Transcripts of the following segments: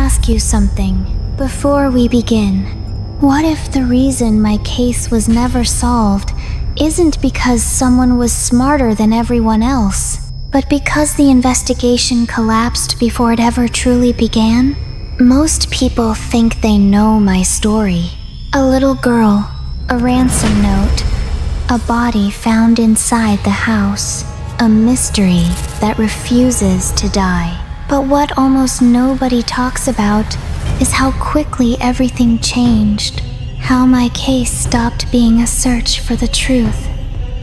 ask you something before we begin. What if the reason my case was never solved isn't because someone was smarter than everyone else, but because the investigation collapsed before it ever truly began? Most people think they know my story. A little girl, a ransom note, a body found inside the house, a mystery that refuses to die. But what almost nobody talks about is how quickly everything changed, how my case stopped being a search for the truth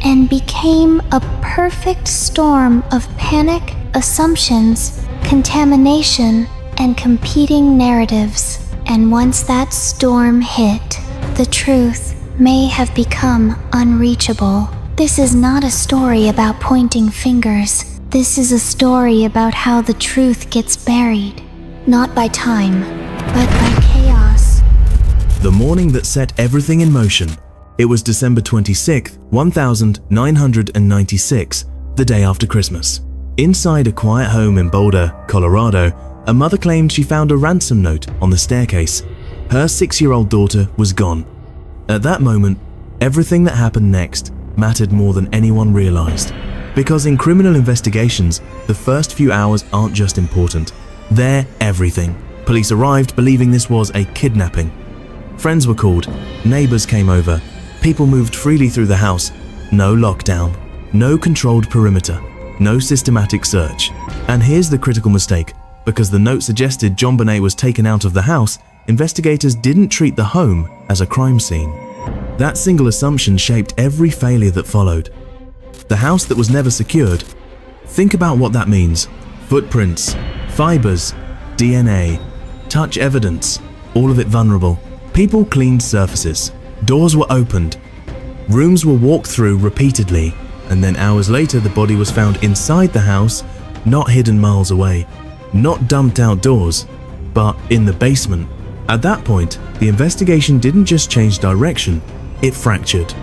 and became a perfect storm of panic, assumptions, contamination, and competing narratives. And once that storm hit, the truth may have become unreachable. This is not a story about pointing fingers. This is a story about how the truth gets buried, not by time, but by chaos. The morning that set everything in motion. It was December 26th, 1996, the day after Christmas. Inside a quiet home in Boulder, Colorado, a mother claimed she found a ransom note on the staircase. Her 6-year-old daughter was gone. At that moment, everything that happened next mattered more than anyone realized. Because in criminal investigations, the first few hours aren't just important. They're everything. Police arrived believing this was a kidnapping. Friends were called, neighbors came over, people moved freely through the house. No lockdown, no controlled perimeter, no systematic search. And here's the critical mistake. Because the note suggested JonBenét was taken out of the house, investigators didn't treat the home as a crime scene. That single assumption shaped every failure that followed. The house that was never secured. Think about what that means. Footprints, fibers, DNA, touch evidence, all of it vulnerable. People cleaned surfaces. Doors were opened. Rooms were walked through repeatedly. And then hours later, the body was found inside the house, not hidden miles away. Not dumped outdoors, but in the basement. At that point, the investigation didn't just change direction, it fractured.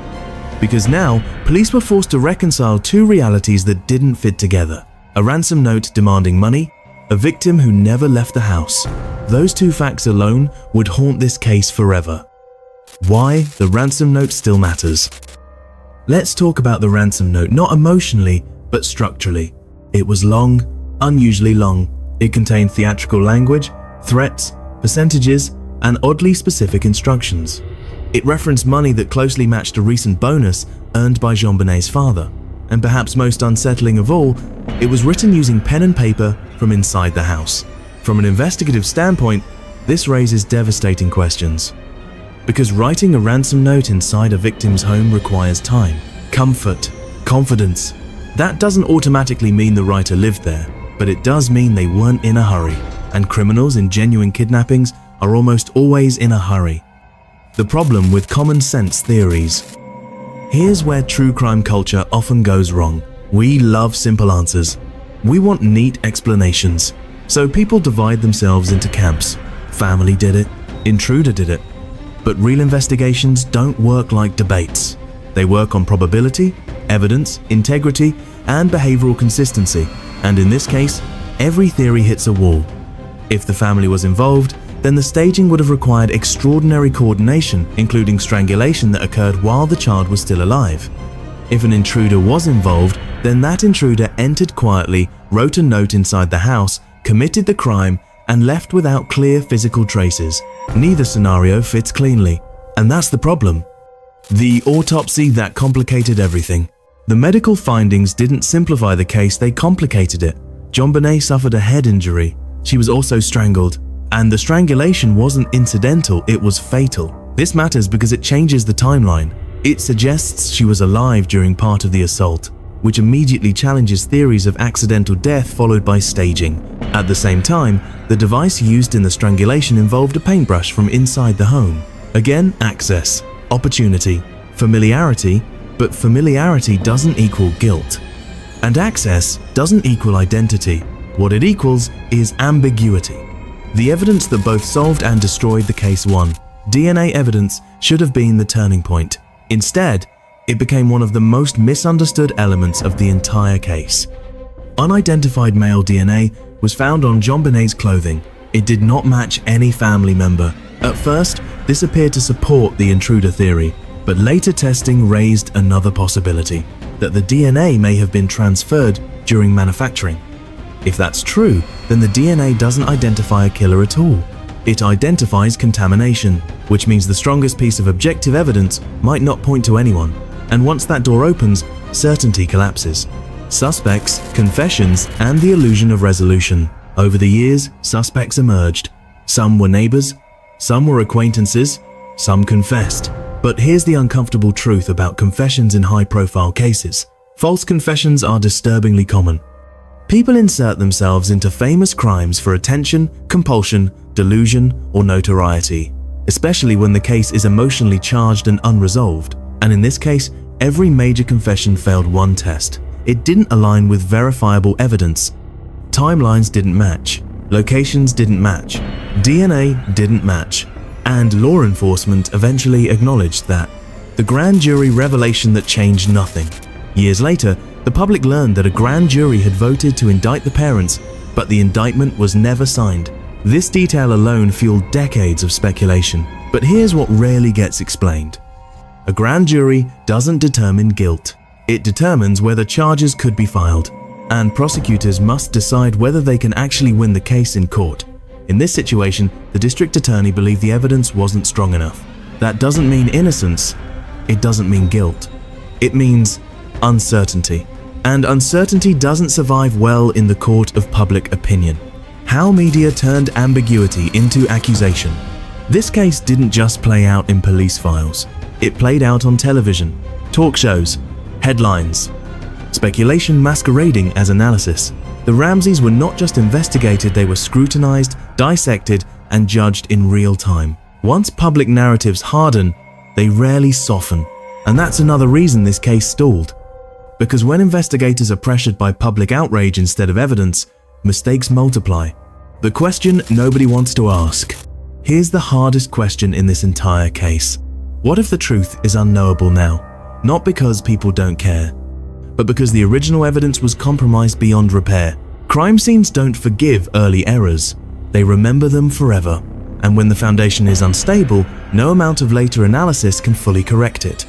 Because now, police were forced to reconcile two realities that didn't fit together. A ransom note demanding money, a victim who never left the house. Those two facts alone would haunt this case forever. Why the ransom note still matters. Let's talk about the ransom note, not emotionally, but structurally. It was long, unusually long. It contained theatrical language, threats, percentages, and oddly specific instructions. It referenced money that closely matched a recent bonus earned by JonBenét's father. And perhaps most unsettling of all, it was written using pen and paper from inside the house. From an investigative standpoint, this raises devastating questions. Because writing a ransom note inside a victim's home requires time, comfort, confidence. That doesn't automatically mean the writer lived there. But it does mean they weren't in a hurry, and criminals in genuine kidnappings are almost always in a hurry. The problem with common sense theories. Here's where true crime culture often goes wrong. We love simple answers. We want neat explanations. So people divide themselves into camps. Family did it, intruder did it. But real investigations don't work like debates. They work on probability, evidence, integrity, and behavioral consistency. And in this case, every theory hits a wall. If the family was involved, then the staging would have required extraordinary coordination, including strangulation that occurred while the child was still alive. If an intruder was involved, then that intruder entered quietly, wrote a note inside the house, committed the crime, and left without clear physical traces. Neither scenario fits cleanly. And that's the problem. The autopsy that complicated everything. The medical findings didn't simplify the case, they complicated it. JonBenét suffered a head injury. She was also strangled. And the strangulation wasn't incidental, it was fatal. This matters because it changes the timeline. It suggests she was alive during part of the assault, which immediately challenges theories of accidental death followed by staging. At the same time, the device used in the strangulation involved a paintbrush from inside the home. Again, access, opportunity, familiarity, but familiarity doesn't equal guilt. And access doesn't equal identity. What it equals is ambiguity. The evidence that both solved and destroyed the case won. DNA evidence should have been the turning point. Instead, it became one of the most misunderstood elements of the entire case. Unidentified male DNA was found on JonBenét's clothing, It did not match any family member. At first, this appeared to support the intruder theory, but later testing raised another possibility, that the DNA may have been transferred during manufacturing. If that's true, then the DNA doesn't identify a killer at all. It identifies contamination, which means the strongest piece of objective evidence might not point to anyone, and once that door opens, certainty collapses. Suspects, confessions, and the illusion of resolution. Over the years, suspects emerged. Some were neighbors, some were acquaintances, some confessed. But here's the uncomfortable truth about confessions in high-profile cases. False confessions are disturbingly common. People insert themselves into famous crimes for attention, compulsion, delusion, or notoriety, especially when the case is emotionally charged and unresolved. And in this case, every major confession failed one test. It didn't align with verifiable evidence. Timelines didn't match, locations didn't match, DNA didn't match, and law enforcement eventually acknowledged that. The grand jury revelation that changed nothing. Years later, the public learned that a grand jury had voted to indict the parents, but the indictment was never signed. This detail alone fueled decades of speculation. But here's what rarely gets explained. A grand jury doesn't determine guilt. It determines whether charges could be filed, and prosecutors must decide whether they can actually win the case in court. In this situation, the district attorney believed the evidence wasn't strong enough. That doesn't mean innocence. It doesn't mean guilt. It means uncertainty. And uncertainty doesn't survive well in the court of public opinion. How media turned ambiguity into accusation. This case didn't just play out in police files. It played out on television, talk shows, headlines. Speculation masquerading as analysis. The Ramseys were not just investigated, they were scrutinized, dissected, and judged in real time. Once public narratives harden, they rarely soften. And that's another reason this case stalled. Because when investigators are pressured by public outrage instead of evidence, mistakes multiply. The question nobody wants to ask. Here's the hardest question in this entire case. What if the truth is unknowable now? Not because people don't care, but because the original evidence was compromised beyond repair. Crime scenes don't forgive early errors. They remember them forever. And when the foundation is unstable, no amount of later analysis can fully correct it.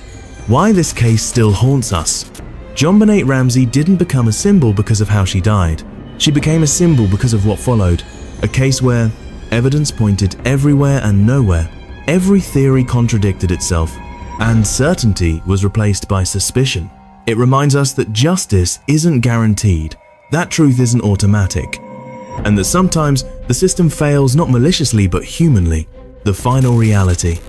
Why this case still haunts us. JonBenét Ramsey didn't become a symbol because of how she died. She became a symbol because of what followed. A case where evidence pointed everywhere and nowhere. Every theory contradicted itself, and certainty was replaced by suspicion. It reminds us that justice isn't guaranteed, that truth isn't automatic, and that sometimes the system fails not maliciously but humanly. The final reality.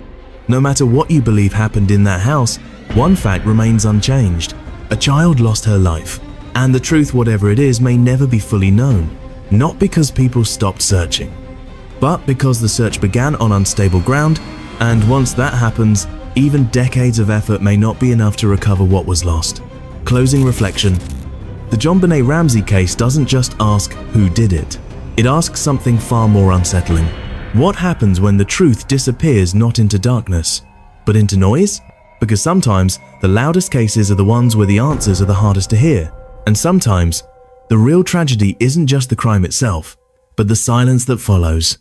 No matter what you believe happened in that house, one fact remains unchanged. A child lost her life, and the truth, whatever it is, may never be fully known. Not because people stopped searching, but because the search began on unstable ground, and once that happens, even decades of effort may not be enough to recover what was lost. Closing reflection. The JonBenét Ramsey case doesn't just ask who did it. It asks something far more unsettling. What happens when the truth disappears not into darkness, but into noise? Because sometimes the loudest cases are the ones where the answers are the hardest to hear. And sometimes the real tragedy isn't just the crime itself, but the silence that follows.